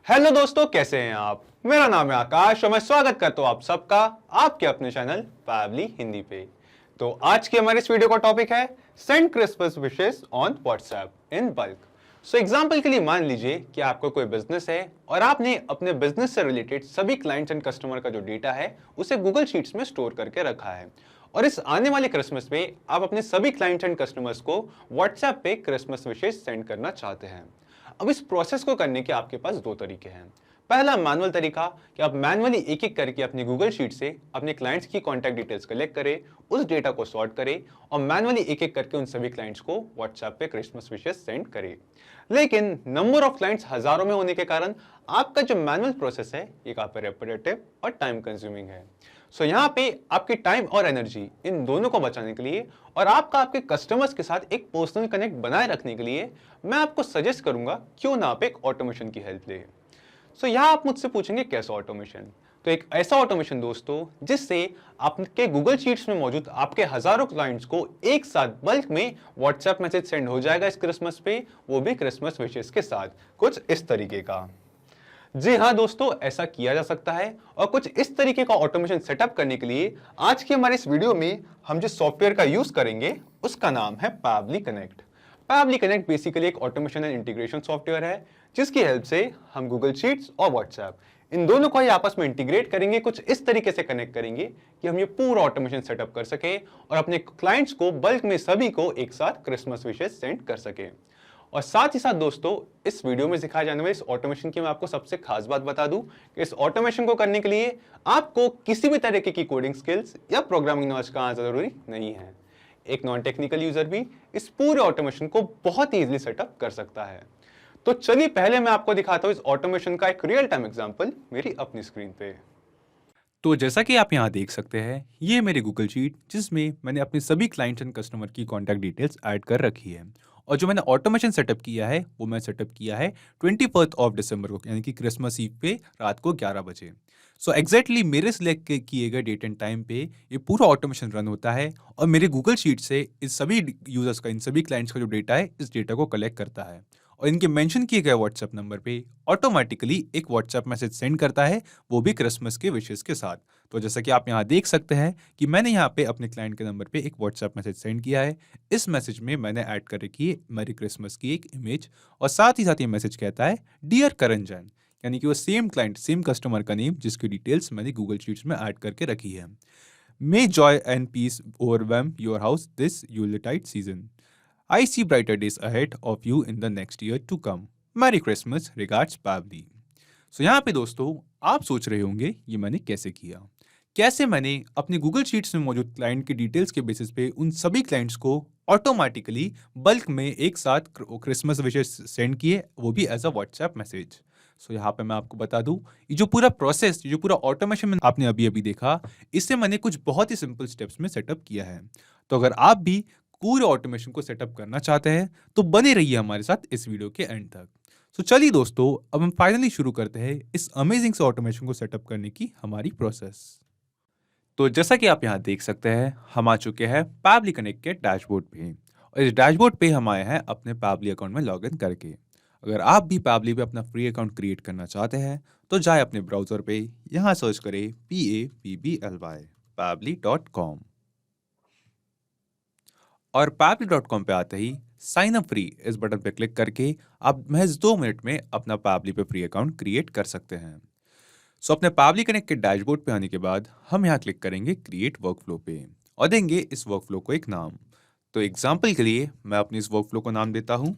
Hello दोस्तों, कैसे हैं आप। मेरा नाम है आकाश और मैं स्वागत करता हूं आप सबका आपके अपने चैनल पैवली हिंदी पे। तो आज की हमारे इस वीडियो का टॉपिक है send Christmas wishes on WhatsApp in bulk. So example के लिए मान लीजिए कि आपका कोई बिजनेस है और आपने अपने बिजनेस से रिलेटेड सभी क्लाइंट्स एंड कस्टमर का जो डेटा है उसे गूगल शीट्स में स्टोर करके रखा है और इस आने वाले क्रिसमस पे आप अपने सभी क्लाइंट्स एंड कस्टमर्स को व्हाट्सएप पे क्रिसमस विशेस सेंड करना चाहते हैं। अब इस प्रोसेस को करने के आपके पास दो तरीके हैं। पहला मैनुअल तरीका कि आप मैनुअली एक एक करके अपनी गूगल शीट से अपने क्लाइंट्स की कॉन्टैक्ट डिटेल्स कलेक्ट करें, उस डेटा को सॉर्ट करें और मैनुअली एक एक करके उन सभी क्लाइंट्स को व्हाट्सएप पे क्रिसमस विशेस सेंड करें। लेकिन नंबर ऑफ क्लाइंट्स हजारों में होने के कारण आपका जो मैनुअल प्रोसेस है ये काफी रेपिटेटिव और टाइम कंज्यूमिंग है। सो यहाँ पे आपकी टाइम और एनर्जी इन दोनों को बचाने के लिए और आपका आपके कस्टमर्स के साथ एक पर्सनल कनेक्ट बनाए रखने के लिए मैं आपको सजेस्ट करूंगा क्यों ना आप एक ऑटोमेशन की हेल्प ले। सो यहाँ आप मुझसे पूछेंगे कैसा ऑटोमेशन। तो एक ऐसा ऑटोमेशन दोस्तों जिससे आपके गूगल शीट्स में मौजूद आपके हजारों क्लाइंट्स को एक साथ बल्क में व्हाट्सएप मैसेज सेंड हो जाएगा इस क्रिसमस पे, वो भी क्रिसमस विशेस के साथ, कुछ इस तरीके का। जी हाँ दोस्तों, ऐसा किया जा सकता है और कुछ इस तरीके का ऑटोमेशन सेटअप करने के लिए आज के हमारे इस वीडियो में हम जिस सॉफ्टवेयर का यूज करेंगे उसका नाम है पैवली कनेक्ट। पैवली कनेक्ट बेसिकली एक ऑटोमेशन एंड इंटीग्रेशन सॉफ्टवेयर है जिसकी हेल्प से हम गूगल शीट्स और व्हाट्सएप इन दोनों को ही आपस में इंटीग्रेट करेंगे, कुछ इस तरीके से कनेक्ट करेंगे कि हम ये पूरा ऑटोमेशन सेटअप कर सके और अपने क्लाइंट्स को बल्क में सभी को एक साथ क्रिसमस विशेस सेंड कर सके। और साथ ही साथ दोस्तों इस वीडियो में सिखाए जाने वाले इस ऑटोमेशन की मैं आपको सबसे खास बात बता दूं कि इस ऑटोमेशन को करने के लिए आपको किसी भी तरीके की कोडिंग स्किल्स या प्रोग्रामिंग नॉलेज का आना जरूरी नहीं है। एक नॉन टेक्निकल यूजर भी इस पूरे ऑटोमेशन को बहुत ही इजीली सेटअप कर सकता है। तो चलिए पहले मैं आपको दिखाता हूं इस ऑटोमेशन का एक रियल टाइम एग्जांपल मेरी अपनी स्क्रीन पे। तो जैसा कि आप यहाँ देख सकते हैं, ये है मेरी गूगल शीट जिसमें मैंने अपने सभी क्लाइंट्स एंड कस्टमर की कॉन्टैक्ट डिटेल्स ऐड कर रखी है। और जो मैंने ऑटोमेशन सेटअप किया है वो मैं सेटअप किया है 21 ऑफ दिसंबर को, यानी कि क्रिसमस ईव पे रात को 11 बजे। सो एग्जैक्टली मेरे सिलेक्ट किए गए डेट एंड टाइम पे ये पूरा ऑटोमेशन रन होता है और मेरे गूगल शीट से इस सभी यूजर्स का, इन सभी क्लाइंट्स का जो डेटा है, इस डेटा को कलेक्ट करता है और इनके मेंशन किए गए व्हाट्सएप नंबर पे ऑटोमेटिकली एक व्हाट्सएप मैसेज सेंड करता है, वो भी क्रिसमस के विशेस के साथ। तो जैसा कि आप यहाँ देख सकते हैं कि मैंने यहाँ पे अपने क्लाइंट के नंबर पे एक व्हाट्सएप मैसेज सेंड किया है। इस मैसेज में मैंने ऐड कर रखी है मैरी क्रिसमस की एक इमेज और साथ ही ये मैसेज कहता है डियर करण जैन, यानी कि वो सेम क्लाइंट, सेम कस्टमर का नेम जिसकी डिटेल्स मैंने गूगल शीट्स में ऐड करके रखी है। May joy and peace overwhelm your house this yuletide season. I see brighter days ahead of you in the next year to come. Merry Christmas, regards Pavli. So यहाँ पे दोस्तों आप सोच रहे होंगे ये मैंने कैसे किया। कैसे मैंने अपने गूगल शीट्स में मौजूद क्लाइंट की डिटेल्स के बेसिस पे उन सभी क्लाइंट्स को ऑटोमेटिकली बल्क में एक साथ क्रिसमस विशेस सेंड किए, वो भी एज अ व्हाट्सएप मैसेज। सो यहाँ पे मैं आपको बता दूं, ये जो पूरा प्रोसेस, ये जो पूरा ऑटोमेशन आपने अभी अभी देखा, इससे मैंने कुछ बहुत ही सिंपल स्टेप्स में सेटअप किया है। तो अगर आप भी पूरे ऑटोमेशन को सेटअप करना चाहते हैं तो बने रहिए हमारे साथ इस वीडियो के एंड तक। सो चलिए दोस्तों, अब हम फाइनली शुरू करते हैं इस अमेजिंग से ऑटोमेशन को सेटअप करने की हमारी प्रोसेस। तो जैसा कि आप यहाँ देख सकते हैं, हम आ चुके हैं पैवली कनेक्ट के डैशबोर्ड पे और इस डैशबोर्ड पे हम आए हैं अपने पैवली अकाउंट में लॉगिन करके। अगर आप भी पैवली पे अपना फ्री अकाउंट क्रिएट करना चाहते हैं तो जाए अपने ब्राउजर पे, यहाँ सर्च करें PAVBLY pavli.com और पैवली.com पे आते ही साइन अप फ्री इस बटन पे क्लिक करके आप महज 2 मिनट में अपना पैवली पे फ्री अकाउंट क्रिएट कर सकते हैं। सो अपने पैवली कनेक्ट के डैशबोर्ड पे आने के बाद हम यहाँ क्लिक करेंगे क्रिएट वर्कफ्लो पे और देंगे इस वर्कफ्लो को एक नाम। तो एग्जाम्पल के लिए मैं अपनी इस वर्कफ्लो को नाम देता हूँ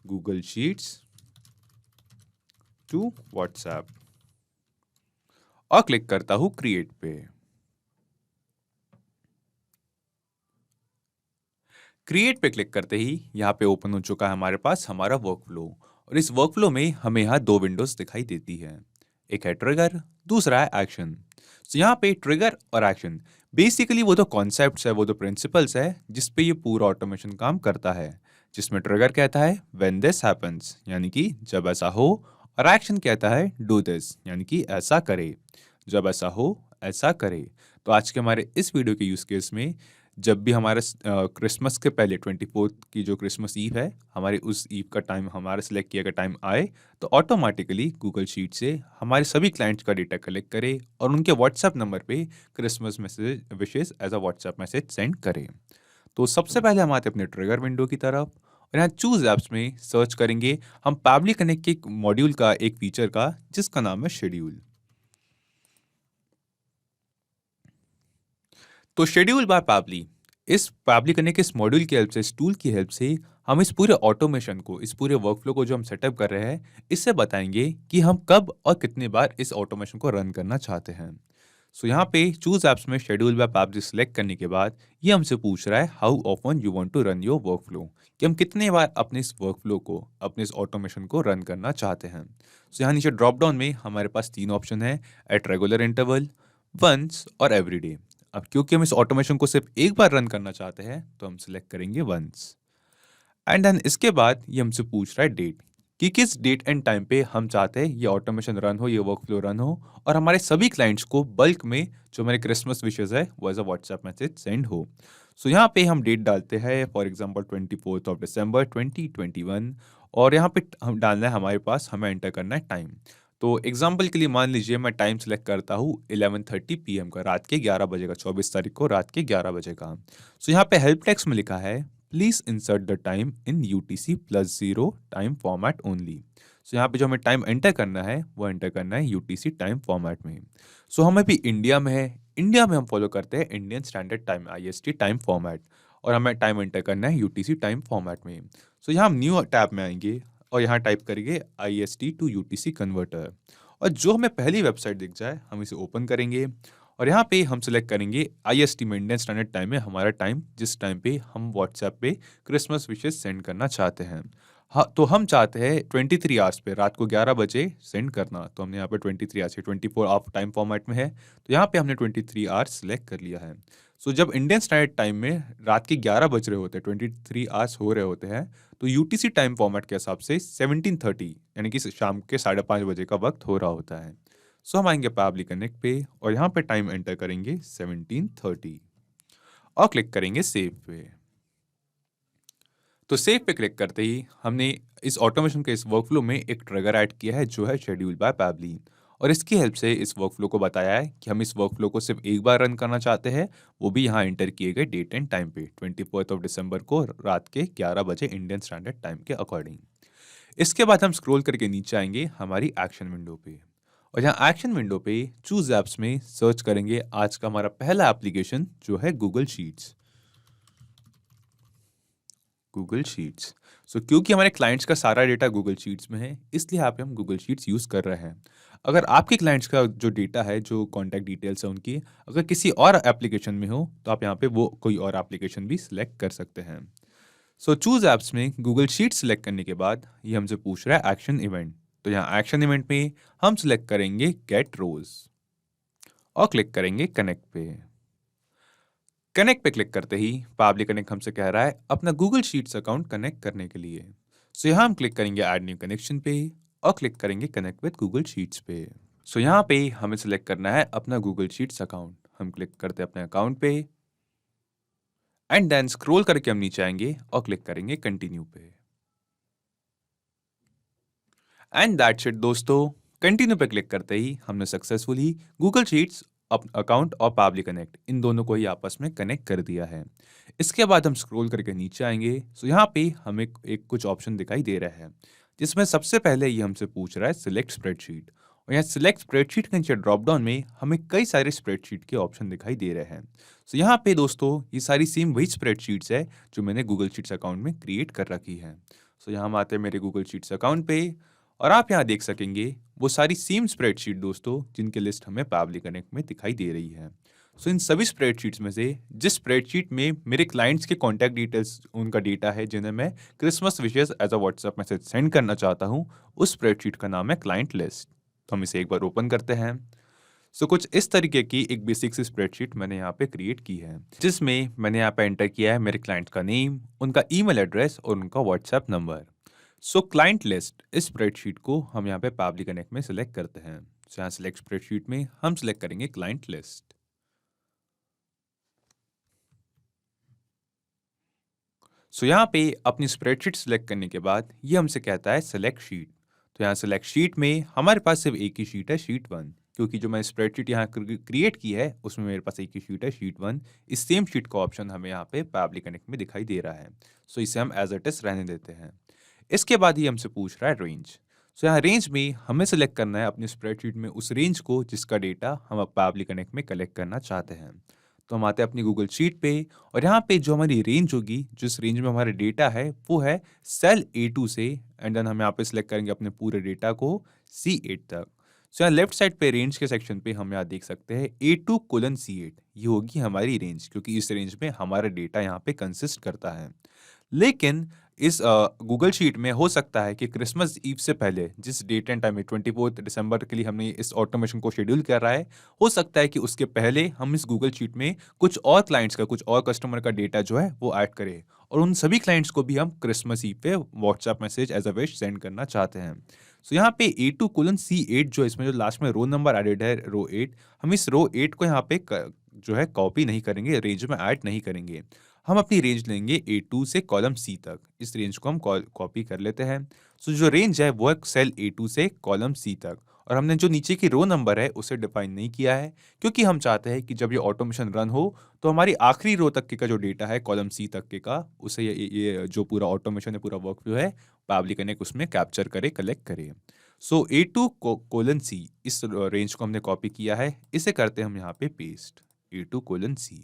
गूगल शीट्स टू व्हाट्सएप और क्लिक करता हूँ क्रिएट पे। क्रिएट पे क्लिक करते ही यहाँ पे ओपन हो चुका है हमारे पास हमारा वर्कफ्लो और इस वर्कफ्लो में हमें यहाँ 2 विंडोज दिखाई देती है। एक है ट्रिगर, दूसरा है एक्शन। तो यहाँ पे ट्रिगर और एक्शन बेसिकली वो तो कॉन्सेप्ट्स है, वो तो प्रिंसिपल्स है जिस पे ये पूरा ऑटोमेशन काम करता है। जिसमें ट्रिगर कहता है व्हेन दिस हैपेंस, यानी कि जब ऐसा हो, और एक्शन कहता है डू दिस, यानी कि ऐसा करे, जब ऐसा हो ऐसा करे। तो आज के हमारे इस वीडियो के यूज केस में जब भी हमारा क्रिसमस के पहले 24th की जो क्रिसमस ईव है, हमारे उस ईव का टाइम हमारा सिलेक्ट किया गया टाइम आए, तो ऑटोमेटिकली गूगल शीट से हमारे सभी क्लाइंट्स का डेटा कलेक्ट करे और उनके व्हाट्सएप नंबर पे Christmas message wishes as a WhatsApp message send करे। तो सबसे पहले हम आते हैं अपने ट्रिगर विंडो की तरफ और यहाँ चूज ऐप्स में सर्च करेंगे हम पैबली कनेक्ट के मॉड्यूल का एक फीचर का जिसका नाम है शेड्यूल। तो शेड्यूल बाय पैबली, इस पैबली कनेक्ट के इस मॉड्यूल की हेल्प से, इस टूल की हेल्प से हम इस पूरे ऑटोमेशन को, इस पूरे वर्कफ्लो को जो हम सेटअप कर रहे हैं, इससे बताएंगे कि हम कब और कितने बार इस ऑटोमेशन को रन करना चाहते हैं। सो यहाँ पे चूज ऐप्स में शेड्यूल बाय पैबली सिलेक्ट करने के बाद ये हमसे पूछ रहा है how often you want to run your workflow, कि हम कितने बार अपने इस वर्कफ्लो को, अपने इस ऑटोमेशन को रन करना चाहते हैं। सो यहाँ नीचे ड्रॉप डाउन में हमारे पास 3 ऑप्शन है, एट रेगुलर इंटरवल, वंस और एवरीडे। अब क्योंकि हम इस ऑटोमेशन को सिर्फ एक बार रन करना चाहते हैं तो हम सिलेक्ट करेंगे वंस। एंड देन इसके बाद ये हमसे पूछ रहा है डेट, कि किस डेट एंड टाइम पे हम चाहते हैं ये ऑटोमेशन रन हो, ये वर्कफ्लो रन हो और हमारे सभी क्लाइंट्स को बल्क में जो हमारे क्रिसमस विशेस है वो as a WhatsApp message send हो। सो यहाँ पे हम डेट डालते हैं, for example 24th of December 2021 और यहाँ पे हम डालना है हमारे पास, हमें एंटर करना है टाइम। तो एग्जाम्पल के लिए मान लीजिए मैं टाइम सेलेक्ट करता हूँ 11:30 PM का, रात के 11 बजे का, 24 तारीख को रात के 11 बजे का। सो यहाँ पे हेल्प टेक्स्ट में लिखा है please insert the time in UTC+0 time format only. So यहाँ पे जो हमें टाइम एंटर करना है वो एंटर करना है UTC टाइम फॉर्मेट में। सो हमें भी इंडिया में है, इंडिया में हम फॉलो करते हैं Indian standard time IST time format और हमें टाइम एंटर करना है UTC टाइम फॉर्मेट में। सो यहाँ हम न्यू टैब में आएंगे और यहाँ टाइप करेंगे IST टू UTC कन्वर्टर और जो हमें पहली वेबसाइट दिख जाए हम इसे ओपन करेंगे और यहाँ पे हम सिलेक्ट करेंगे IST में, इंडियन स्टैंडर्ड टाइम में हमारा टाइम, जिस टाइम पे हम व्हाट्सएप पे क्रिसमस विशेस सेंड करना चाहते हैं। हाँ, तो हम चाहते हैं 23 आवर्स पे, रात को 11 बजे सेंड करना, तो हमने यहाँ पे 23 आवर्स, 24 आवर टाइम फॉर्मेट में है तो यहाँ पे हमने 23 आवर्स सेलेक्ट कर लिया है। सो जब इंडियन स्टैंडर्ड टाइम में रात के 11 बज रहे होते हैं, 23 आवर्स हो रहे होते हैं, तो UTC टाइम फॉर्मेट के हिसाब से 17:30 यानी कि शाम के 5:30 बजे का वक्त हो रहा होता है। सो हम आएंगे पैबली कनेक्ट पे और यहाँ पे टाइम एंटर करेंगे 17:30 और क्लिक करेंगे सेव पे। तो सेव पे क्लिक करते ही हमने इस ऑटोमेशन के इस वर्कफ्लो में एक ट्रिगर ऐड किया है जो है शेड्यूल बाय पैबली और इसकी हेल्प से इस वर्कफ्लो को बताया है कि हम इस वर्कफ्लो को सिर्फ एक बार रन करना चाहते हैं, वो भी यहाँ एंटर किए गए डेट एंड टाइम पे 24th ऑफ दिसंबर को रात के 11 बजे इंडियन स्टैंडर्ड टाइम के अकॉर्डिंग। इसके बाद हम स्क्रॉल करके नीचे आएंगे हमारी एक्शन विंडो पे और यहाँ एक्शन विंडो पे चूज ऐप्स में सर्च करेंगे आज का हमारा पहला एप्लीकेशन जो है गूगल शीट्स। गूगल शीट्स, सो क्योंकि हमारे क्लाइंट्स का सारा डेटा गूगल शीट्स में है इसलिए यहाँ पे हम गूगल शीट्स यूज़ कर रहे हैं। अगर आपके क्लाइंट्स का जो डेटा है, जो कॉन्टैक्ट डिटेल्स है उनकी, अगर किसी और एप्लीकेशन में हो तो आप यहाँ पे वो कोई और एप्लीकेशन भी सिलेक्ट कर सकते हैं। सो चूज ऐप्स में गूगल शीट सिलेक्ट करने के बाद ये हमसे पूछ रहा है एक्शन इवेंट, तो यहाँ एक्शन इवेंट में हम सिलेक्ट करेंगे गेट रोज और क्लिक करेंगे कनेक्ट पे। कनेक्ट पे क्लिक करते ही पैबली कनेक्ट हमसे कह रहा है अपना गूगल शीट्स अकाउंट कनेक्ट करने के लिए। सो यहाँ हम क्लिक करेंगे ऐड न्यू कनेक्शन पे और क्लिक करेंगे कनेक्ट विद गूगल शीट्स पे। सो यहाँ पे हमें सिलेक्ट करना है अपना गूगल शीट्स अकाउंट, हम क्लिक करते हैं अपने अकाउंट पे एंड देन स्क्रॉल करके हम नीचे आएंगे और क्लिक करेंगे कंटिन्यू पे। एंड दैट्स इट दोस्तों, कंटिन्यू पे क्लिक करते ही हमने सक्सेसफुली गूगल शीट्स अकाउंट और पैबली कनेक्ट इन दोनों को ही आपस में कनेक्ट कर दिया है। इसके बाद हम स्क्रॉल करके नीचे आएंगे, सो यहाँ पे हमें एक कुछ ऑप्शन दिखाई दे रहा है जिसमें सबसे पहले ये हमसे पूछ रहा है सिलेक्ट स्प्रेडशीट और यहाँ सिलेक्ट स्प्रेडशीट के नीचे ड्रॉप डाउन में हमें कई सारे स्प्रेडशीट के ऑप्शन दिखाई दे रहे हैं। सो यहाँ पे दोस्तों ये सारी सेम वही स्प्रेडशीट्स है जो मैंने गूगल शीट्स अकाउंट में क्रिएट कर रखी है। सो यहाँ हम आते हैं मेरे गूगल शीट्स अकाउंट पे और आप यहाँ देख सकेंगे वो सारी सेम स्प्रेडशीट दोस्तों जिनकी लिस्ट हमें पैबली कनेक्ट में दिखाई दे रही है। सो इन सभी स्प्रेडशीट्स में से जिस स्प्रेडशीट में मेरे क्लाइंट्स के कॉन्टैक्ट डिटेल्स, उनका डेटा है जिन्हें मैं Christmas wishes as a WhatsApp message send करना चाहता हूँ, उस स्प्रेडशीट का नाम है क्लाइंट लिस्ट। तो हम इसे एक बार ओपन करते हैं। सो कुछ इस तरीके की एक बेसिक सी स्प्रेडशीट मैंने यहाँ पे क्रिएट की है जिसमें मैंने यहाँ पे एंटर किया है मेरे क्लाइंट का नेम, उनका ईमेल एड्रेस और उनका व्हाट्सएप नंबर। सो क्लाइंट लिस्ट इस स्प्रेडशीट को हम यहाँ पे पैबली कनेक्ट में सिलेक्ट करते हैं। सो यहाँ सिलेक्ट स्प्रेडशीट में हम सिलेक्ट करेंगे क्लाइंट लिस्ट सो यहाँ पे अपनी स्प्रेडशीट सेलेक्ट करने के बाद ये हमसे कहता है सेलेक्ट शीट। तो यहाँ सेलेक्ट शीट में हमारे पास सिर्फ एक ही शीट है, शीट 1, क्योंकि जो मैंने स्प्रेडशीट यहाँ क्रिएट की है उसमें मेरे पास एक ही शीट है, शीट 1। इस सेम शीट का ऑप्शन हमें यहाँ पे पैबली कनेक्ट में दिखाई दे रहा है। सो इसे हम एज इट इज रहने देते हैं। इसके बाद ये हमसे पूछ रहा है रेंज। सो यहाँ रेंज में हमें सेलेक्ट करना है अपनी स्प्रेडशीट में उस रेंज को जिसका डेटा हम पैबली कनेक्ट में कलेक्ट करना चाहते हैं। तो हम आते हैं अपनी गूगल शीट पे और यहाँ पे जो हमारी रेंज होगी, जिस रेंज में हमारा डेटा है वो है सेल A2 से, एंड देन हम यहाँ पे सिलेक्ट करेंगे अपने पूरे डेटा को C8 तक। सो यहाँ लेफ्ट साइड पे रेंज के सेक्शन पे हम यहाँ देख सकते हैं A2:C8, ये होगी हमारी रेंज, क्योंकि इस रेंज में हमारा डेटा यहाँ पे कंसिस्ट करता है। लेकिन इस गूगल शीट में हो सकता है कि क्रिसमस ईव से पहले जिस डेट एंड टाइम में 24 दिसंबर के लिए हमने इस ऑटोमेशन को शेड्यूल कर रहा है, हो सकता है कि उसके पहले हम इस गूगल शीट में कुछ और क्लाइंट्स का, कुछ और कस्टमर का डेटा जो है वो ऐड करें, और उन सभी क्लाइंट्स को भी हम क्रिसमस ईव पे WhatsApp message as a wish send करना चाहते हैं। सो यहाँ पे A2:C8 जो इसमें जो लास्ट में रो नंबर एडेड है, रो 8, हम इस रो 8 को यहाँ पे जो है कॉपी नहीं करेंगे, रेंज में ऐड नहीं करेंगे। हम अपनी रेंज लेंगे A2 से कॉलम C तक। इस रेंज को हम कॉपी कर लेते हैं। सो जो रेंज है वो है सेल A2 से कॉलम C तक, और हमने जो नीचे की रो नंबर है उसे डिफाइन नहीं किया है, क्योंकि हम चाहते हैं कि जब ये ऑटोमेशन रन हो तो हमारी आखिरी रो तक के का जो डेटा है कॉलम C तक के का, उसे ये जो पूरा ऑटोमेशन है, पूरा वर्क फ्लो है, पैबली कनेक्ट उसमें कैप्चर करे, कलेक्ट करे। सो A2:C, इस रेंज को हमने कॉपी किया है, इसे करते हैं हम यहाँ पे पेस्ट, A2:C,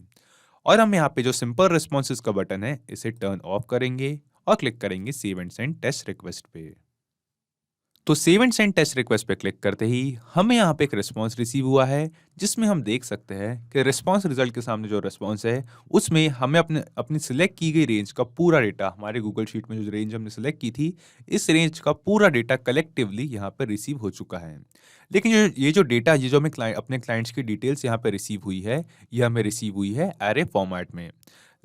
और हम यहाँ पे जो सिंपल रिस्पॉन्सेज का बटन है इसे टर्न ऑफ करेंगे और क्लिक करेंगे save and send test request पे। तो save and send test request पे क्लिक करते ही हमें यहाँ पे एक रिस्पॉन्स रिसीव हुआ है, जिसमें हम देख सकते हैं कि रिस्पॉन्स रिजल्ट के सामने जो रिस्पॉन्स है उसमें हमें अपनी सिलेक्ट की गई रेंज का पूरा डेटा, हमारे गूगल शीट में जो रेंज हमने सिलेक्ट की थी, इस रेंज का पूरा डेटा कलेक्टिवली यहाँ पर रिसीव हो चुका है। लेकिन ये जो डेटा, ये जो हमें अपने क्लाइंट्स की डिटेल्स यहाँ पे रिसीव हुई है, ये हमें रिसीव हुई है एरे फॉर्मेट में।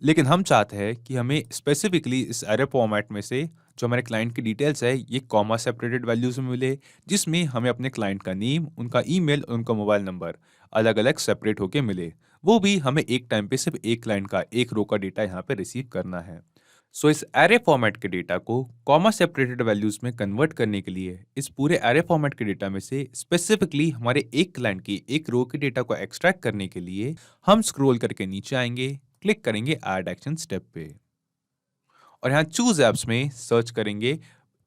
लेकिन हम चाहते हैं कि हमें स्पेसिफिकली इस एरे फॉर्मेट में से जो हमारे क्लाइंट की डिटेल्स है ये कॉमा सेपरेटेड वैल्यूज में मिले, जिसमें हमें अपने क्लाइंट का नेम, उनका ईमेल और उनका मोबाइल नंबर अलग अलग सेपरेट होके मिले। वो भी हमें एक टाइम पे सिर्फ एक क्लाइंट का एक रो का डेटा यहाँ पे रिसीव करना है। सो इस एरे फॉर्मेट के डेटा को कॉमा सेपरेटेड वैल्यूज में कन्वर्ट करने के लिए इस पूरे एरे फॉर्मेट के डेटा में से स्पेसिफिकली हमारे एक क्लाइंट की एक रो के डेटा को एक्सट्रैक्ट करने के लिए हम स्क्रॉल करके नीचे आएंगे, क्लिक करेंगे ऐड एक्शन स्टेप पे, और यहाँ चूज एप्स में सर्च करेंगे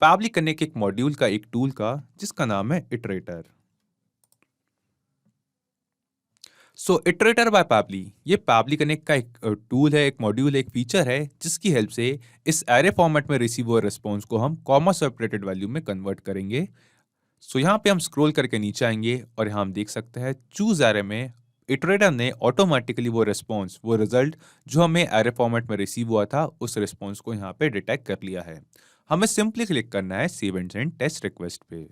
पैबली कनेक्ट एक मॉड्यूल का, एक टूल का, जिसका नाम है इटरेटर। सो इटरेटर बाय पैबली, ये पैबली कनेक्ट का एक टूल है, एक मॉड्यूल है, एक फीचर है, जिसकी हेल्प से इस एरे फॉर्मेट में रिसीव हुए रिस्पॉन्स को हम कॉमा सेपरेटेड वैल्यू में कन्वर्ट करेंगे। सो यहाँ पे हम स्क्रॉल करके नीचे आएंगे और यहाँ हम देख सकते हैं चूज एरे में इटरेटर ने ऑटोमेटिकली वो रिस्पॉन्स, वो रिजल्ट जो हमें एरे फॉर्मेट में रिसीव हुआ था, उस रिस्पॉन्स को यहाँ पे डिटेक्ट कर लिया है। हमें सिंपली क्लिक करना है save and send test request पे।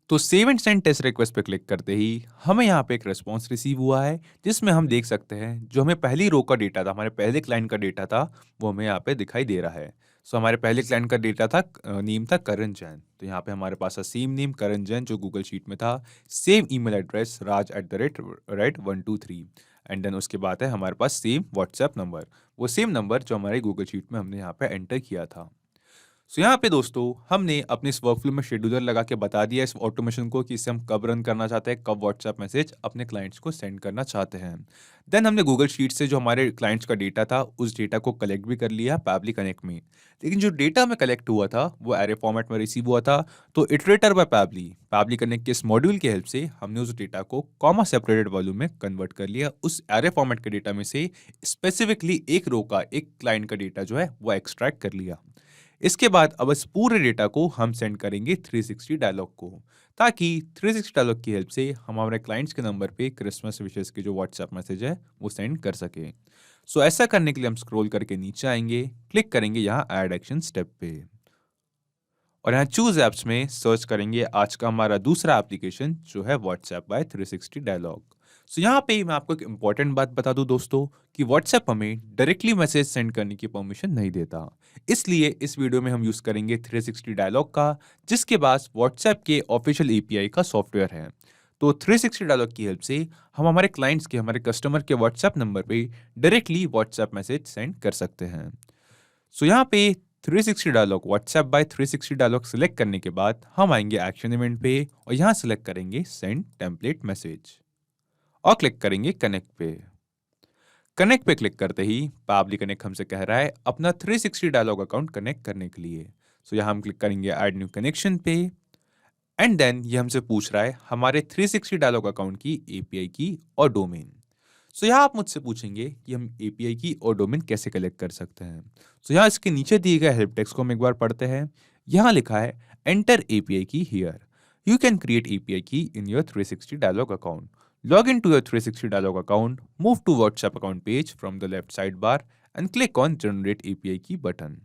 तो save and send test request पे क्लिक करते ही हमें यहाँ पे एक रिस्पॉन्स रिसीव हुआ है, जिसमें हम देख सकते हैं जो हमें पहली रो का डेटा था, हमारे पहले क्लाइंट का डेटा था, वो हमें यहाँ पे दिखाई दे रहा है। सो हमारे पहले क्लाइंट का डेटा था, नेम था करण जैन, तो यहाँ पे हमारे पास सेम नेम करण जैन जो गूगल शीट में था, same email address raj@123, and then उसके बाद है हमारे पास सेम व्हाट्सएप नंबर, वो सेम नंबर जो हमारे गूगल शीट में हमने यहाँ पे एंटर किया था। सो यहाँ पे दोस्तों हमने अपने इस वर्कफ्लो में शेड्यूलर लगा के बता दिया इस ऑटोमेशन को कि इसे हम कब रन करना चाहते हैं, कब व्हाट्सएप मैसेज अपने क्लाइंट्स को सेंड करना चाहते हैं। देन हमने गूगल शीट से जो हमारे क्लाइंट्स का डेटा था उस डेटा को कलेक्ट भी कर लिया पैबली कनेक्ट में। लेकिन जो डेटा में कलेक्ट हुआ था वो एरे फॉर्मेट में रिसीव हुआ था, तो इटरेटर बाय पैबली कनेक्ट के इस मॉड्यूल की हेल्प से हमने उस डेटा को कॉमा सेपरेटेड वॉल्यूम में कन्वर्ट कर लिया। उस एरे फॉर्मेट के डेटा में से स्पेसिफिकली एक रो का, एक क्लाइंट का डेटा जो है वो एक्सट्रैक्ट कर लिया। इसके बाद अब इस पूरे डेटा को हम सेंड करेंगे 360 डायलॉग को, ताकि 360 डायलॉग की हेल्प से हम हमारे क्लाइंट्स के नंबर पे क्रिसमस विशेस के जो व्हाट्सएप मैसेज है वो सेंड कर सके। सो ऐसा करने के लिए हम स्क्रॉल करके नीचे आएंगे, क्लिक करेंगे यहाँ ऐड एक्शन स्टेप पे, और यहाँ चूज एप्स में सर्च करेंगे आज का हमारा दूसरा एप्लीकेशन जो है व्हाट्सएप बाय 360 डायलॉग। सो यहाँ पे मैं आपको एक इंपॉर्टेंट बात बता दूं दोस्तों कि व्हाट्सएप हमें डायरेक्टली मैसेज सेंड करने की परमिशन नहीं देता, इसलिए इस वीडियो में हम यूज करेंगे 360 डायलॉग का, जिसके पास व्हाट्सएप के ऑफिशियल एपीआई का सॉफ्टवेयर है। तो 360 डायलॉग की हेल्प से हम हमारे क्लाइंट्स के, हमारे कस्टमर के व्हाट्सएप नंबर पे डायरेक्टली व्हाट्सएप मैसेज सेंड कर सकते हैं। सो यहाँ पे 360 dialogue, WhatsApp by 360 dialogue select करने के बाद हम आएंगे एक्शन इवेंट पे और यहाँ सिलेक्ट करेंगे सेंड टेम्पलेट मैसेज और क्लिक करेंगे कनेक्ट पे। कनेक्ट पे क्लिक करते ही पावली कनेक्ट हमसे कह रहा है अपना 360 डायलॉग अकाउंट कनेक्ट करने के लिए। सो यहाँ हम क्लिक करेंगे ऐड न्यू कनेक्शन पे एंड देन ये हमसे पूछ रहा है हमारे 360 डायलॉग अकाउंट की एपीआई की और डोमेन। सो यहाँ आप मुझसे पूछेंगे कि हम एपीआई की और डोमेन कैसे कलेक्ट कर सकते हैं। सो यहाँ इसके नीचे दिए गए हेल्प टेक्स्ट को हम एक बार पढ़ते हैं। यहाँ लिखा है enter API key here, you can create API key in your 360 dialog account, log into your 360 dialog account, move to WhatsApp account page from the left sidebar and click on generate API की button.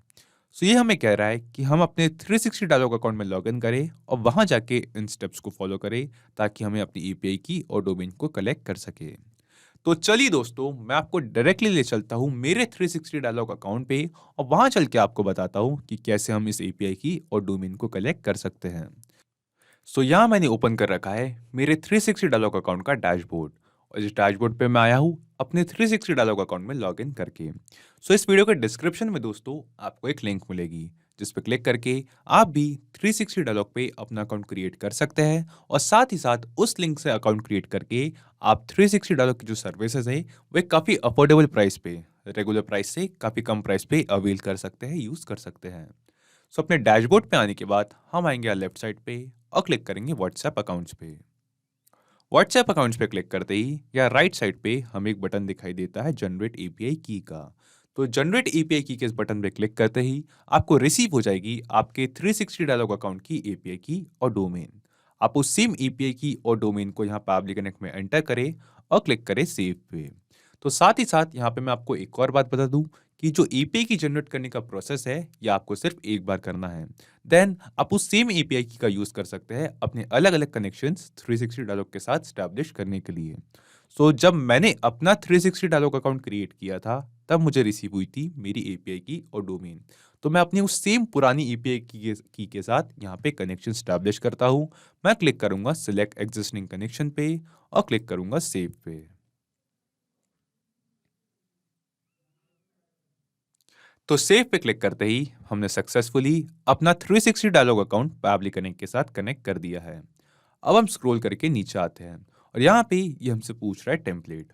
सो ये हमें कह रहा है कि हम अपने 360 dialog account में लॉगिन करें और वहां जाके इन स्टेप्स को फॉलो करें ताकि हमें अपनी एपीआई की और डोमेन को कलेक्ट कर सके। तो चलिए दोस्तों, मैं आपको डायरेक्टली ले चलता हूं मेरे 360 डायलॉग अकाउंट पे और वहां चल के आपको बताता हूं कि कैसे हम इस एपीआई की और डोमेन को कलेक्ट कर सकते हैं। सो यहाँ मैंने ओपन कर रखा है मेरे 360 डायलॉग अकाउंट का डैशबोर्ड और इस डैशबोर्ड पे मैं आया हूँ अपने 360 डायलॉग अकाउंट में लॉगिन करके। सो इस वीडियो के डिस्क्रिप्शन में दोस्तों आपको एक लिंक मिलेगी जिस पे क्लिक करके आप भी 360 डायलॉग पे अपना अकाउंट क्रिएट कर सकते हैं और साथ ही साथ उस लिंक से अकाउंट क्रिएट करके आप 360 डायलॉग की जो सर्विसेज है वे काफ़ी अफोर्डेबल प्राइस पे, रेगुलर प्राइस से काफ़ी कम प्राइस पे अवेल कर सकते हैं, यूज़ कर सकते हैं। सो अपने डैशबोर्ड पे आने के बाद हम आएंगे लेफ्ट साइड पे और क्लिक करेंगे व्हाट्सएप अकाउंट्स पे। व्हाट्सएप अकाउंट्स पे क्लिक करते ही या राइट साइड पे हमें एक बटन दिखाई देता है जनरेट एपीआई की का। तो जनरेट एपीआई की के इस बटन पे क्लिक करते ही आपको रिसीव हो जाएगी आपके 360 डायलॉग अकाउंट की एपीआई की और डोमेन। आप उस सेम एपीआई की और डोमेन को यहाँ पावली कनेक्ट में एंटर करें और क्लिक करें सेव पे। तो साथ ही साथ यहाँ पे मैं आपको एक और बात बता दूं कि जो एपीआई की जनरेट करने का प्रोसेस है ये आपको सिर्फ एक बार करना है। देन आप उस सेम एपीआई की का यूज कर सकते हैं अपने अलग अलग कनेक्शंस 360 डायलॉग के साथ स्टैब्लिश करने के लिए। सो जब मैंने अपना 360 डायलॉग अकाउंट क्रिएट किया था तब मुझे रिसीव हुई थी मेरी एपीआई की और डोमेन। तो मैं अपनी उस सेम पुरानी एपीआई की के साथ यहाँ पे कनेक्शन स्टैब्लिश करता हूँ। मैं क्लिक करूंगा सिलेक्ट एग्जिस्टिंग कनेक्शन पे और क्लिक करूंगा सेव पे। तो सेव पे क्लिक करते ही हमने सक्सेसफुली अपना 360 डायलॉग अकाउंट पावली कनेक्ट के साथ कनेक्ट कर दिया है। अब हम स्क्रॉल करके नीचे आते हैं और यहाँ पे ये हमसे पूछ रहा है टेम्पलेट।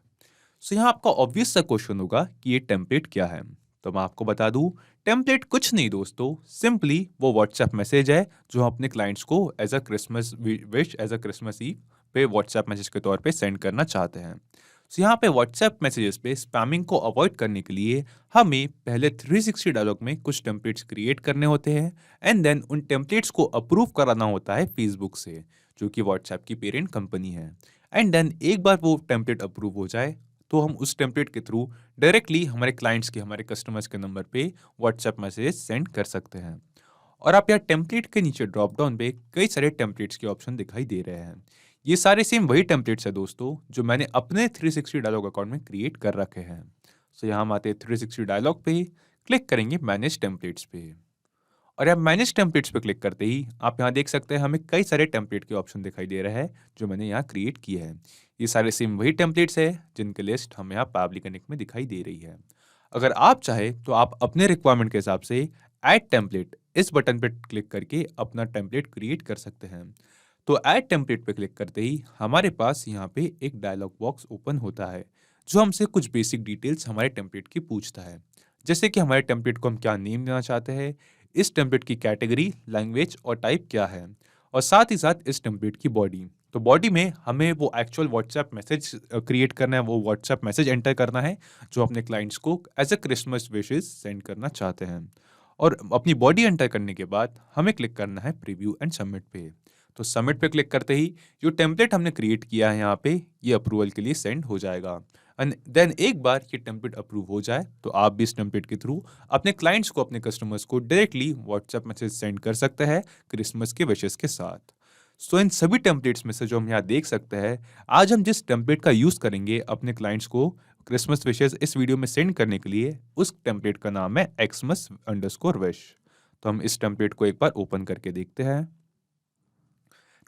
सो यहाँ आपका ऑब्वियस सा क्वेश्चन होगा कि ये टेम्पलेट क्या है। तो मैं आपको बता दूं टेम्पलेट कुछ नहीं दोस्तों, सिंपली वो व्हाट्सएप मैसेज है जो हम अपने क्लाइंट्स को as a Christmas wish, as a Christmas Eve पे व्हाट्सएप मैसेज के तौर पे सेंड करना चाहते हैं। सो यहाँ पे व्हाट्सएप मैसेजेस पे स्पैमिंग को अवॉइड करने के लिए हमें पहले 360 डायलॉग में कुछ टेम्पलेट्स क्रिएट करने होते हैं एंड देन उन टेम्पलेट्स को अप्रूव कराना होता है फेसबुक से, जो कि व्हाट्सएप की पेरेंट कंपनी है। एंड देन एक बार वो टेम्पलेट अप्रूव हो जाए तो हम उस टेम्पलेट के थ्रू डायरेक्टली हमारे क्लाइंट्स के, हमारे कस्टमर्स के नंबर पे व्हाट्सएप मैसेज सेंड कर सकते हैं। और आप यहाँ टेम्पलेट के नीचे ड्रॉप डाउन पे कई सारे टेम्पलेट्स के ऑप्शन दिखाई दे रहे हैं। ये सारे सेम वही टेम्पलेट्स है दोस्तों जो मैंने अपने 360 डायलॉग अकाउंट में क्रिएट कर रखे हैं। सो यहाँ हम आते हैं 360 डायलॉग पे, क्लिक करेंगे मैनेज टेम्पलेट्स पे और यहाँ मैनेज टेम्पलेट्स पे क्लिक करते ही आप यहाँ देख सकते हैं हमें कई सारे टेम्पलेट के ऑप्शन दिखाई दे रहे हैं जो मैंने यहाँ क्रिएट किए हैं। ये सारे सेम वही टेम्पलेट्स है जिनकी लिस्ट हमें यहाँ पावली कनेक्ट में दिखाई दे रही है। अगर आप चाहे तो आप अपने रिक्वायरमेंट के हिसाब से ऐड टेम्पलेट इस बटन पे क्लिक करके अपना टेम्पलेट क्रिएट कर सकते हैं। तो ऐड टेम्पलेट पे क्लिक करते ही हमारे पास यहाँ पे एक डायलॉग बॉक्स ओपन होता है जो हमसे कुछ बेसिक डिटेल्स हमारे टेम्पलेट की पूछता है, जैसे कि हमारे टेम्पलेट को हम क्या नेम देना चाहते हैं, इस टेम्पलेट की कैटेगरी, लैंग्वेज और टाइप क्या है, और साथ ही साथ इस टेम्पलेट की बॉडी। तो बॉडी में हमें वो एक्चुअल व्हाट्सएप मैसेज क्रिएट करना है, वो व्हाट्सएप मैसेज एंटर करना है जो अपने क्लाइंट्स को as a Christmas wishes send करना चाहते हैं। और अपनी बॉडी एंटर करने के बाद हमें क्लिक करना है प्रीव्यू एंड सबमिट पे। तो सबमिट पे क्लिक करते ही जो टेम्पलेट हमने क्रिएट किया है यहाँ पे ये अप्रूवल के लिए सेंड हो जाएगा। एंड देन एक बार ये टेम्पलेट अप्रूव हो जाए तो आप भी इस टेम्पलेट के थ्रू अपने क्लाइंट्स को, अपने कस्टमर्स को डायरेक्टली व्हाट्सएप मैसेज सेंड कर सकते हैं क्रिसमस के विशेस के साथ। सो इन सभी टेम्पलेट्स में से जो हम यहाँ देख सकते हैं, आज हम जिस टेम्पलेट का यूज करेंगे अपने क्लाइंट्स को क्रिसमस विशेस इस वीडियो में सेंड करने के लिए, उस टेम्पलेट का नाम है xmas_wish। तो हम इस टेम्पलेट को एक बार ओपन करके देखते हैं।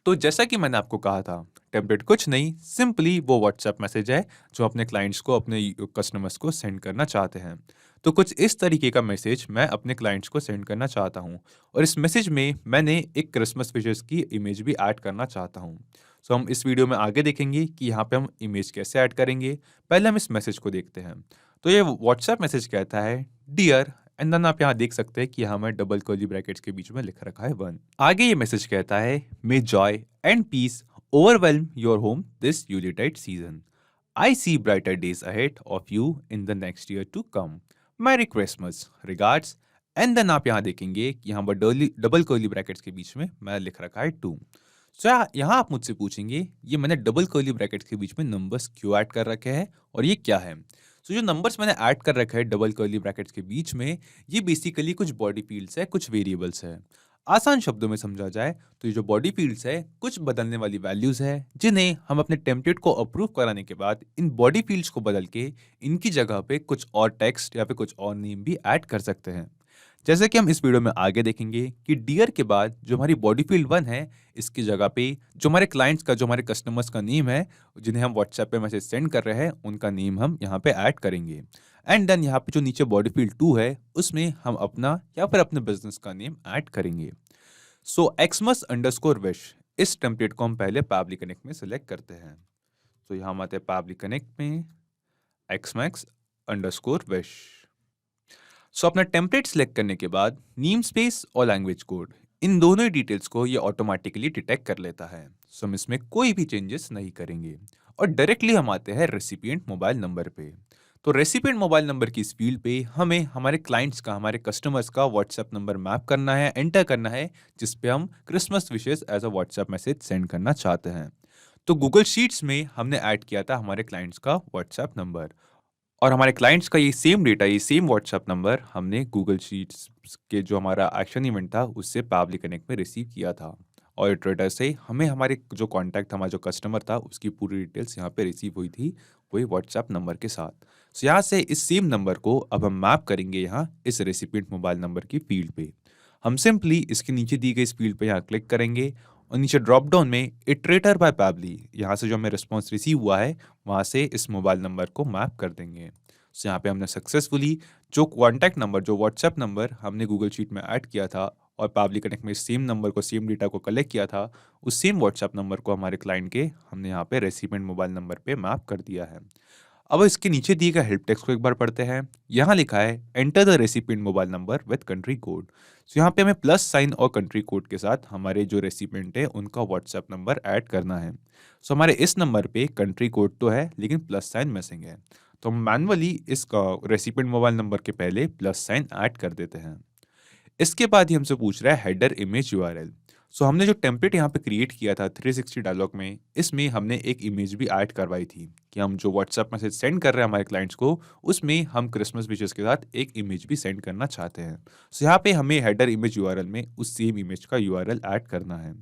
तो जैसा कि मैंने आपको कहा था, टेम्पलेट कुछ नहीं, सिंपली वो व्हाट्सएप मैसेज है जो अपने क्लाइंट्स को, अपने कस्टमर्स को सेंड करना चाहते हैं। तो कुछ इस तरीके का मैसेज मैं अपने क्लाइंट्स को सेंड करना चाहता हूँ और इस मैसेज में मैंने एक क्रिसमस विशेस की इमेज भी ऐड करना चाहता हूँ। सो हम इस वीडियो में आगे देखेंगे कि यहाँ पे हम इमेज कैसे ऐड करेंगे। पहले हम इस मैसेज को देखते हैं। तो ये व्हाट्सएप मैसेज कहता है डियर, एंड देन आप यहाँ देख सकते हैं कि यहाँ मैं डबल कर्ली ब्रैकेट्स के बीच में लिख रखा है 1। आगे ये मैसेज कहता है may joy and peace overwhelm your home this yuletide season. I see brighter days ahead of you in the next year to come. Merry Christmas regards, and then आप यहाँ देखेंगे कि यहाँ पर डबल कर्ली ब्रैकेट्स के बीच में मैं लिख रखा है 2। सो यहाँ आप मुझसे पूछेंगे ये मैंने डबल कर्ली ब्रैकेट्स के बीच में नंबर्स क्यों ऐड कर रखे हैं और ये क्या है। सो जो नंबर्स मैंने ऐड कर रखे हैं डबल कर्ली ब्रैकेट्स के बीच में, ये बेसिकली कुछ बॉडी फील्ड्स है, कुछ वेरिएबल्स है। आसान शब्दों में समझा जाए तो ये जो बॉडी फील्ड्स है कुछ बदलने वाली वैल्यूज है जिन्हें हम अपने टेम्पलेट को अप्रूव कराने के बाद इन बॉडी फील्ड्स को बदल के इनकी जगह पे कुछ और टेक्स्ट या फिर कुछ और नेम भी ऐड कर सकते हैं। जैसे कि हम इस वीडियो में आगे देखेंगे कि डियर के बाद जो हमारी बॉडी फील्ड 1 है, इसकी जगह पे जो हमारे क्लाइंट्स का, जो हमारे कस्टमर्स का नेम है, जिन्हें हम व्हाट्सएप पे मैसेज सेंड कर रहे हैं, उनका नेम हम यहाँ पे ऐड करेंगे। एंड देन यहाँ पे जो नीचे बॉडी फील्ड 2 है उसमें हम अपना या फिर अपने बिजनेस का नेम ऐड करेंगे। सो एक्समस अंडरस्कोर विश, इस टेम्पलेट को हम पहले पैबली कनेक्ट में सिलेक्ट करते हैं। तो यहाँ हम आते हैं पैबली कनेक्ट में, एक्समैक्स अंडरस्कोर विश। सो अपना टेम्पलेट सिलेक्ट करने के बाद नेम स्पेस और लैंग्वेज कोड, इन दोनों ही डिटेल्स को ये ऑटोमेटिकली डिटेक्ट कर लेता है। सो हम इसमें कोई भी चेंजेस नहीं करेंगे और डायरेक्टली हम आते हैं रेसिपिएंट मोबाइल नंबर पे। तो रेसिपिएंट मोबाइल नंबर की इस फील्ड पे हमें हमारे क्लाइंट्स का, हमारे कस्टमर्स का व्हाट्सएप नंबर मैप करना है, एंटर करना है, जिस पे हम Christmas wishes as a WhatsApp message send करना चाहते हैं। तो गूगल शीट्स में हमने ऐड किया था हमारे क्लाइंट्स का व्हाट्सएप नंबर और हमारे क्लाइंट्स का ये सेम डेटा, ये सेम व्हाट्सएप नंबर हमने गूगल शीट्स के जो हमारा एक्शन इवेंट था उससे पैबली कनेक्ट में रिसीव किया था और इटरेटर से हमें हमारे जो कॉन्टैक्ट, हमारा जो कस्टमर था, उसकी पूरी डिटेल्स यहाँ पे रिसीव हुई थी वही व्हाट्सएप नंबर के साथ। सो यहाँ से इस सेम नंबर को अब हम मैप करेंगे यहाँ इस रेसिपिएंट मोबाइल नंबर की फील्ड पे। हम सिंपली इसके नीचे दी गई इस फील्ड पे यहाँ क्लिक करेंगे और नीचे ड्रॉप डाउन में इटरेटर बाय पैबली, यहाँ से जो हमें रिस्पॉन्स रिसीव हुआ है वहाँ से इस मोबाइल नंबर को मैप कर देंगे। सो यहाँ पे हमने सक्सेसफुली जो कॉन्टैक्ट नंबर, जो व्हाट्सएप नंबर हमने गूगल शीट में ऐड किया था और पैबली कनेक्ट में सेम नंबर को, सेम डेटा को कलेक्ट किया था, उस सेम व्हाट्सएप नंबर को हमारे क्लाइंट के हमने यहाँ पे रेसिपिएंट मोबाइल नंबर पे मैप कर दिया है। अब इसके नीचे दिए गए हेल्प टेक्स्ट को एक बार पढ़ते हैं। यहाँ लिखा है enter the recipient mobile number with country code. So यहाँ पे हमें प्लस साइन और कंट्री कोड के साथ हमारे जो रेसिपिएंट है उनका व्हाट्सएप नंबर ऐड करना है। सो हमारे इस नंबर पे कंट्री कोड तो है लेकिन प्लस साइन मिसिंग है, तो हम मैनुअली इस रेसिपिएंट मोबाइल नंबर के पहले प्लस साइन ऐड कर देते हैं। इसके बाद ही हमसे पूछ रहा है हेडर इमेज यूआरएल। सो हमने जो टेम्पलेट यहाँ पे क्रिएट किया था 360 डायलॉग में, इसमें हमने एक इमेज भी ऐड करवाई थी कि हम जो व्हाट्सएप मैसेज सेंड कर रहे हैं हमारे क्लाइंट्स को, उसमें हम क्रिसमस विशेस के साथ एक इमेज भी सेंड करना चाहते हैं। सो यहाँ पे हमें हेडर इमेज यूआरएल में उस सेम इमेज का यूआरएल ऐड करना है।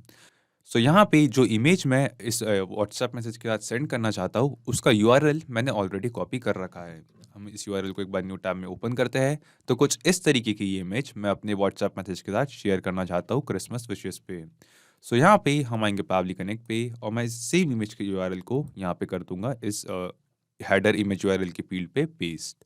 सो यहाँ पे जो इमेज मैं इस व्हाट्सएप मैसेज के साथ सेंड करना चाहता हूँ उसका यूआरएल मैंने ऑलरेडी कॉपी कर रखा है। हम इस यूआरएल को एक बार न्यू टैब में ओपन करते हैं तो कुछ इस तरीके की ये इमेज मैं अपने व्हाट्सएप मैसेज के साथ शेयर करना चाहता हूँ क्रिसमस विशेस पे। सो यहाँ पे हम आएंगे पैबली कनेक्ट पे और मैं इस सेम इमेज के यूआरएल को यहाँ पे कर दूंगा इस हेडर इमेज यूआरएल की फील्ड पे पेस्ट।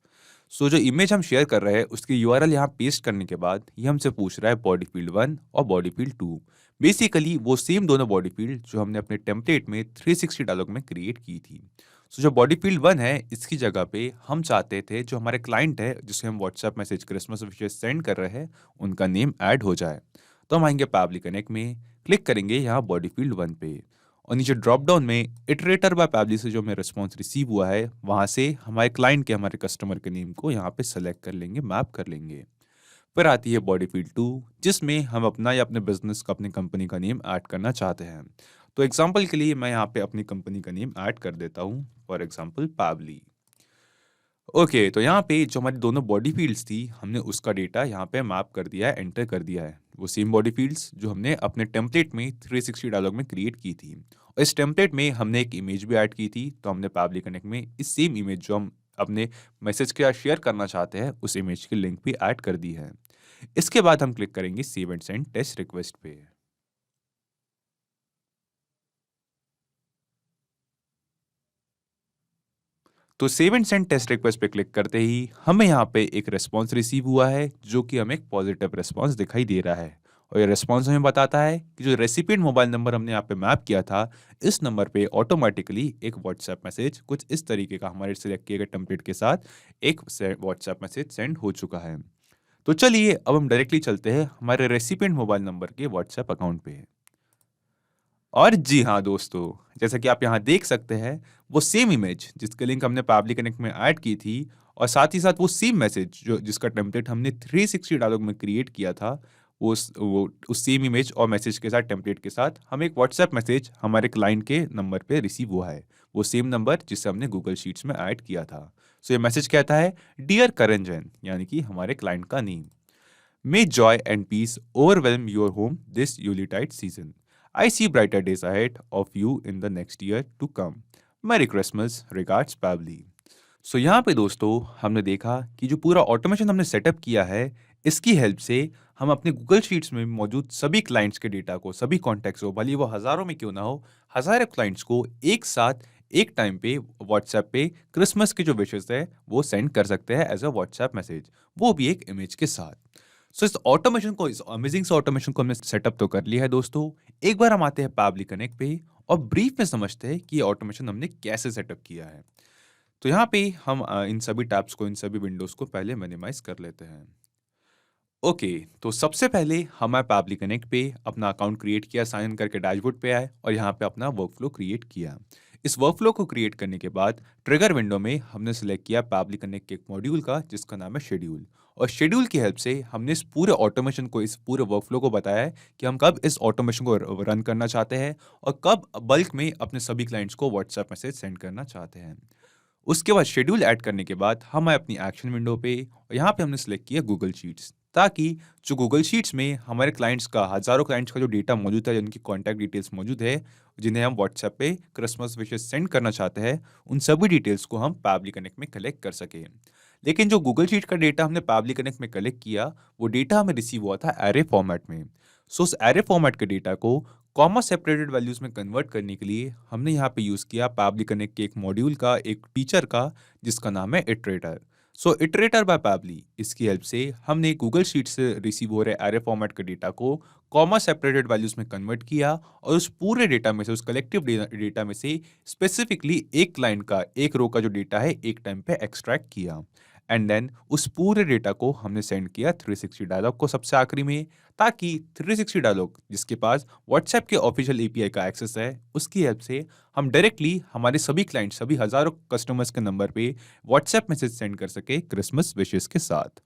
सो जो इमेज हम शेयर कर रहे हैं उसकी यूआरएल यहाँ पेस्ट करने के बाद ये हमसे पूछ रहा है बॉडी फील्ड 1 और बॉडी फील्ड 2, बेसिकली वो सेम दोनों बॉडी फील्ड जो हमने अपने टेम्पलेट में 360 डायलॉग में क्रिएट की थी। सो जो बॉडी फील्ड 1 है इसकी जगह पे हम चाहते थे जो हमारे क्लाइंट है जिसे हम WhatsApp message Christmas wishes send कर रहे हैं उनका नेम ऐड हो जाए। तो हम आएंगे पैबली कनेक्ट में, क्लिक करेंगे यहाँ बॉडी फील्ड 1 पे और नीचे ड्रॉप डाउन में इटरेटर बाय पैबली से जो हमें रिस्पॉन्स रिसीव हुआ है वहाँ से हमारे क्लाइंट के, हमारे कस्टमर के नेम को यहाँ पे सेलेक्ट कर लेंगे, मैप कर लेंगे। फिर आती है बॉडी फील्ड 2 जिसमें हम अपना या अपने बिजनेस का, अपनी कंपनी का नेम ऐड करना चाहते हैं। तो एग्जांपल के लिए मैं यहाँ पे अपनी कंपनी का नेम ऐड कर देता हूँ, फॉर एग्जांपल पैबली। ओके, तो यहाँ पे जो हमारी दोनों बॉडी फील्ड्स थी हमने उसका डेटा यहाँ पे मैप कर दिया है, एंटर कर दिया है, वो सेम बॉडी फील्ड्स जो हमने अपने टेम्पलेट में 360 डायलॉग में क्रिएट की थी। और इस टेम्पलेट में हमने एक इमेज भी ऐड की थी, तो हमने पैबली कनेक्ट में इस सेम इमेज जो हम अपने मैसेज के साथ शेयर करना चाहते हैं उस इमेज की लिंक भी ऐड कर दी है। इसके बाद हम क्लिक करेंगे save and send test request पे। तो save and send test request पे क्लिक करते ही हमें यहाँ पे एक रिस्पॉन्स रिसीव हुआ है, जो कि हमें एक पॉजिटिव रिस्पॉन्स दिखाई दे रहा है। और ये रिस्पॉन्स हमें बताता है कि जो रेसिपिएंट मोबाइल नंबर हमने यहाँ पे मैप किया था, इस नंबर पे ऑटोमेटिकली एक व्हाट्सएप मैसेज कुछ इस तरीके का हमारे सिलेक्ट किए गए टेम्पलेट के साथ एक व्हाट्सएप मैसेज सेंड हो चुका है। तो चलिए अब हम डायरेक्टली चलते हैं हमारे रेसिपिएंट मोबाइल नंबर के व्हाट्सएप अकाउंट पे। और जी हाँ दोस्तों, जैसा कि आप यहाँ देख सकते हैं, वो सेम इमेज जिसका लिंक हमने पैबली कनेक्ट में ऐड की थी, और साथ ही साथ वो सेम मैसेज जो जिसका टेम्पलेट हमने 360 डायलॉग में क्रिएट किया था, वो उस सेम इमेज और मैसेज के साथ टेम्पलेट के साथ हमें एक व्हाट्सएप मैसेज हमारे क्लाइंट के नंबर पे रिसीव हुआ है, वो सेम नंबर जिसे हमने गूगल शीट्स में ऐड किया था। सो ये मैसेज कहता है, डियर करण जैन, यानी कि हमारे क्लाइंट का name, may joy and peace overwhelm your home this yuletide season. I see brighter days ahead of you in the next year to come. Merry Christmas, regards Pabli. सो यहाँ पे दोस्तों हमने देखा कि जो पूरा ऑटोमेशन हमने सेटअप किया है, इसकी हेल्प से हम अपने गूगल शीट्स में मौजूद सभी क्लाइंट्स के डेटा को, सभी कॉन्टैक्ट्स हो, भले वो हज़ारों में क्यों ना हो, हज़ारों क्लाइंट्स को एक साथ एक टाइम पे व्हाट्सएप पे क्रिसमस के जो विशेस है वो सेंड कर सकते हैं एज अ व्हाट्सएप मैसेज, वो भी एक इमेज के साथ। सो इस ऑटोमेशन को, इस अमेजिंग से ऑटोमेशन को हमने सेटअप तो कर लिया है दोस्तों। एक बार हम आते हैं पैबली कनेक्ट पे और ब्रीफ में समझते हैं कि ये ऑटोमेशन हमने कैसे सेटअप किया है। तो यहाँ पे हम इन सभी टैब्स को, इन सभी विंडोज को पहले मिनिमाइज कर लेते हैं। ओके, तो सबसे पहले हमें पैबली कनेक्ट पे अपना अकाउंट क्रिएट किया, साइन इन करके डैशबोर्ड पे आए और यहाँ पे अपना वर्कफ्लो क्रिएट किया। इस वर्कफ्लो को क्रिएट करने के बाद ट्रिगर विंडो में हमने सेलेक्ट किया पैबली कनेक्ट के एक मॉड्यूल का जिसका नाम है शेड्यूल, और शेड्यूल की हेल्प से हमने इस पूरे ऑटोमेशन को, इस पूरे वर्कफ्लो को बताया है कि हम कब इस ऑटोमेशन को रन करना चाहते हैं और कब बल्क में अपने सभी क्लाइंट्स को व्हाट्सएप मैसेज सेंड करना चाहते हैं। उसके बाद शेड्यूल ऐड करने के बाद हम आए अपनी एक्शन विंडो पे और यहाँ पे हमने सेलेक्ट किया गूगल शीट्स, ताकि जो गूगल शीट्स में हमारे क्लाइंट्स का, हज़ारों क्लाइंट्स का जो डेटा मौजूद है, जिनकी कॉन्टैक्ट डिटेल्स मौजूद है, जिन्हें हम व्हाट्सएप पे क्रिसमस विशेस सेंड करना चाहते हैं, उन सभी डिटेल्स को हम पैबली कनेक्ट में कलेक्ट कर सकें। लेकिन जो गूगल शीट का डेटा हमने पैबली कनेक्ट में कलेक्ट किया, वो डेटा हमें रिसीव हुआ था एरे फॉर्मेट में। सो उस एरे फॉर्मेट के डेटा को कॉमा सेपरेटेड वैल्यूज में कन्वर्ट करने के लिए हमने यहाँ पे यूज़ किया पैबली कनेक्ट के एक मॉड्यूल का, एक फीचर का, जिसका नाम है इटरेटर। सो इटरेटर बाय पैबली, इसकी हेल्प से हमने गूगल शीट से रिसीव हो रहे एरे फॉर्मेट के डेटा को कॉमा सेपरेटेड वैल्यूज में कन्वर्ट किया और उस पूरे डेटा में से, उस कलेक्टिव डेटा में से स्पेसिफिकली एक क्लाइंट का, एक रो का जो डेटा है, एक टाइम पे एक्सट्रैक्ट किया। एंड देन उस पूरे डेटा को हमने सेंड किया 360 डायलॉग को सबसे आखिरी में, ताकि 360 डायलॉग, जिसके पास व्हाट्सएप के ऑफिशियल एपीआई का एक्सेस है, उसकी हेल्प से हम डायरेक्टली हमारे सभी क्लाइंट, सभी हज़ारों कस्टमर्स के नंबर पे व्हाट्सएप मैसेज सेंड कर सके क्रिसमस विशेस के साथ।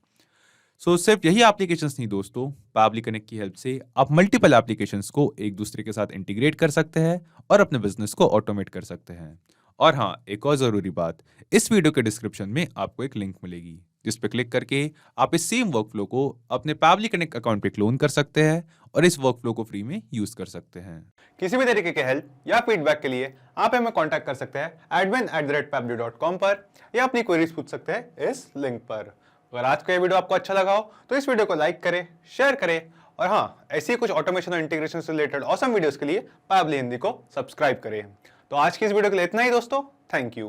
सो सिर्फ यही एप्लीकेशंस नहीं दोस्तों, पैबली कनेक्ट की हेल्प से आप मल्टीपल एप्लीकेशंस को एक दूसरे के साथ इंटीग्रेट कर सकते हैं और अपने बिजनेस को ऑटोमेट कर सकते हैं। और हाँ, एक और ज़रूरी बात, इस वीडियो के डिस्क्रिप्शन में आपको एक लिंक मिलेगी जिस पे क्लिक करके आप इस सेम वर्कफ्लो को अपने पैबली कनेक्ट अकाउंट पे क्लोन कर सकते हैं और इस वर्कफ्लो को फ्री में यूज कर सकते हैं। किसी भी तरीके के हेल्प या फीडबैक के लिए आप हमें कांटेक्ट कर सकते हैं admin@pably.com पर, या अपनी क्वेरीज पूछ सकते हैं इस लिंक पर। अगर आज का ये वीडियो आपको अच्छा लगा हो तो इस वीडियो को लाइक करें, शेयर करें, और हाँ, ऐसी कुछ ऑटोमेशन और इंटीग्रेशन से रिलेटेड ऑसम वीडियोस के लिए पैबली हिंदी को सब्सक्राइब करें। तो आज की इस वीडियो के लिए इतना ही दोस्तों, थैंक यू।